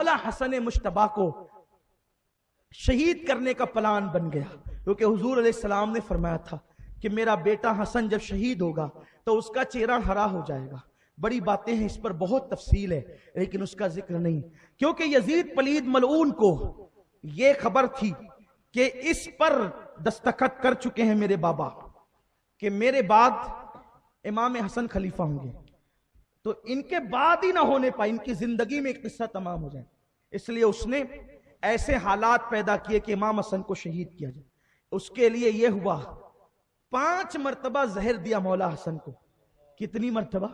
मौला हसन मुश्तबा को शहीद करने का प्लान बन गया, क्योंकि हुजूर अलैहिस्सलाम ने फरमाया था कि मेरा बेटा हसन जब शहीद होगा तो उसका चेहरा हरा हो जाएगा। बड़ी बातें हैं, इस पर बहुत तफसील है, लेकिन उसका जिक्र नहीं, क्योंकि यजीद पलीद मलऊन को यह खबर थी कि इस पर दस्तखत कर चुके हैं मेरे बाबा कि मेरे बाद इमाम हसन खलीफा होंगे, तो इनके बाद ही ना होने पाए, इनकी जिंदगी में एक किस्सा तमाम हो जाए। इसलिए उसने ऐसे हालात पैदा किए कि इमाम हसन को शहीद किया जाए। उसके लिए यह हुआ 5 मरतबा जहर दिया मौला हसन को। कितनी मरतबा?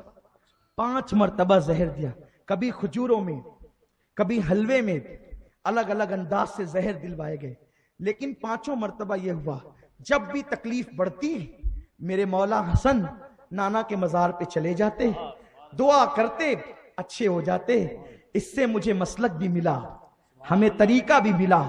5 मरतबा जहर दिया। कभी खजूरों में, कभी हलवे में, अलग अलग अंदाज से जहर दिलवाए गए। लेकिन 5 मरतबा यह हुआ, जब भी तकलीफ बढ़ती मेरे मौला हसन नाना के मजार पे चले जाते, दुआ करते, अच्छे हो जाते। इससे मुझे मसलक भी मिला, हमें तरीका भी मिला,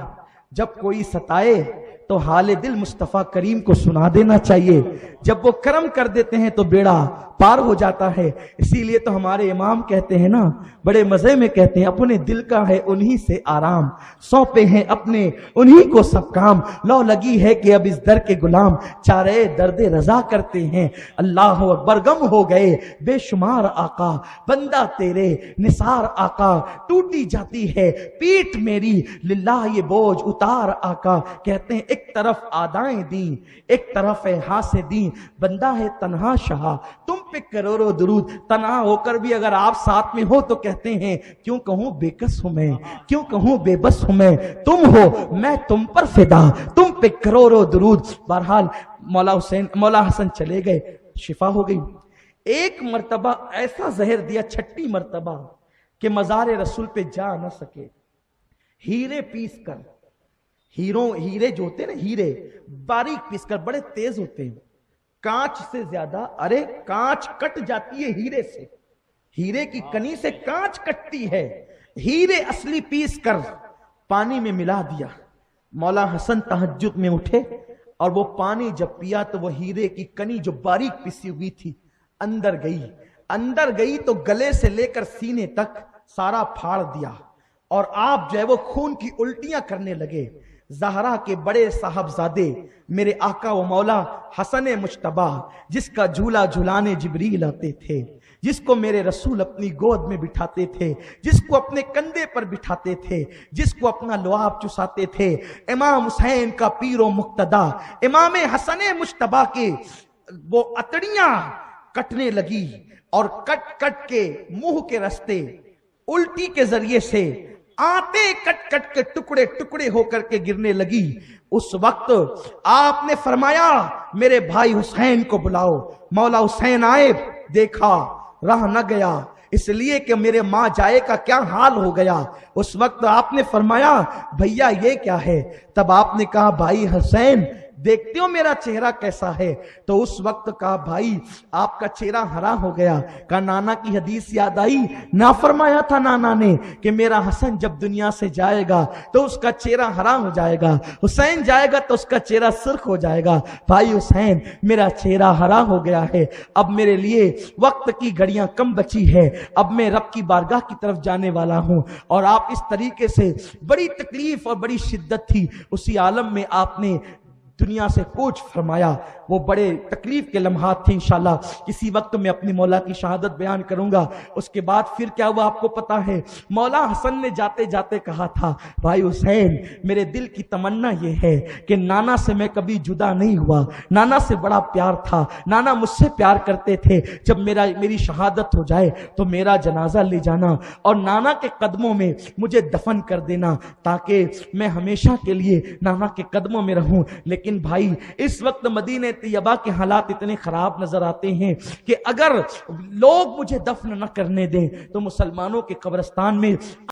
जब कोई सताए तो हाल दिल मुस्तफा करीम को सुना देना चाहिए। जब वो करम कर देते हैं तो बेड़ा पार हो जाता है। इसीलिए तो हमारे इमाम कहते हैं ना, बड़े मजे में कहते हैं, अपने दिल का है उन्हीं से आराम, सौंपे हैं अपने उन्हीं को सब काम। लौ लगी है कि अब इस दर के गुलाम चारे दर्द रजा करते हैं। अल्लाह अकबर, गम हो गए बेशुमार आका, बंदा तेरे निसार आका। टूटी जाती है पीठ मेरी, लिल्लाह ये बोझ उतार आका। कहते हैं एक तरफ आदाएं दी, एक तरफ है हासे दी, बंदा है तन्हा शाह, तुम पे करोड़ों दुरूद। तन्हा होकर भी अगर आप साथ में हो तो कहते हैं क्यों कहूं बेकस हूं मैं, क्यों कहूं बेबस हूं मैं, तुम हो मैं तुम पर फिदा, तुम पे करोड़ों दुरूद। बहरहाल मौला हसन चले गए, शिफा हो गई। एक मर्तबा ऐसा जहर दिया, 6ठी मर्तबा, कि मजार रसूल पे जा न सके। हीरे पीस कर, हीरे जो होते हैं ना, हीरे बारीक पीस कर, बड़े तेज होते हैं, कांच से ज्यादा। अरे कांच कट जाती है हीरे से, हीरे की कनी से कांच कटती है। हीरे असली पीस कर पानी में मिला दिया। मौला हसन तहज्जुद में उठे और वो पानी जब पिया तो वो हीरे की कनी जो बारीक पिसी हुई थी अंदर गई तो गले से लेकर सीने तक सारा फाड़ दिया। और आप जो है वो खून की उल्टियां करने लगे। ज़हरा के बड़े साहबजादे मेरे आका व मौला हसन मुश्तबा, जिसका झूला झुलाने जिब्रील आते थे, जिसको मेरे रसूल अपनी गोद में बिठाते थे, जिसको अपने कंधे पर बिठाते थे, जिसको अपना लुआब चुसाते थे, इमाम हुसैन का पीरो मुक्तदा, इमाम हसन मुश्तबा के वो अतड़ियां कटने लगी और कट कट के मुंह के रास्ते उल्टी के जरिए से आते कट कट के टुकड़े टुकड़े होकर के गिरने लगी। उस वक्त आपने फरमाया मेरे भाई हुसैन को बुलाओ। मौला हुसैन आए, देखा रह न गया, इसलिए कि मेरे माँ जाए का क्या हाल हो गया। उस वक्त आपने फरमाया भैया ये क्या है? तब आपने कहा भाई हुसैन देखते हो मेरा चेहरा कैसा है? तो उस वक्त कहा भाई आपका चेहरा हरा हो गया। कहा नाना की हदीस याद आई, ना फरमाया था नाना ने कि मेरा हसन जब दुनिया से जाएगा तो उसका चेहरा हरा हो जाएगा, हुसैन जाएगा तो उसका चेहरा सुर्ख हो जाएगा। भाई हुसैन मेरा चेहरा हरा हो गया है, अब मेरे लिए वक्त की घड़ियां कम बची है, अब मैं रब की बारगाह की तरफ जाने वाला हूं। और आप इस तरीके से, बड़ी तकलीफ और बड़ी शिद्दत थी, उसी आलम में आपने दुनिया से कूच फरमाया। वो बड़े तकलीफ के लम्हात थे। इंशाल्लाह किसी वक्त में अपनी मौला की शहादत बयान करूंगा। उसके बाद फिर क्या हुआ आपको पता है? मौला हसन ने जाते जाते कहा था भाई हुसैन मेरे दिल की तमन्ना ये है कि नाना से मैं कभी जुदा नहीं हुआ, नाना से बड़ा प्यार था, नाना मुझसे प्यार करते थे। जब मेरी शहादत हो जाए तो मेरा जनाजा ले जाना और नाना के कदमों में मुझे दफन कर देना, ताकि मैं हमेशा के लिए नाना के कदमों में रहूं। लेकिन भाई इस वक्त मदीने तैयबा के हालात इतने खराब नजर आते हैं कि अगर लोग मुझे दफन न करने दें तो मुसलमानों के कब्रिस्तान में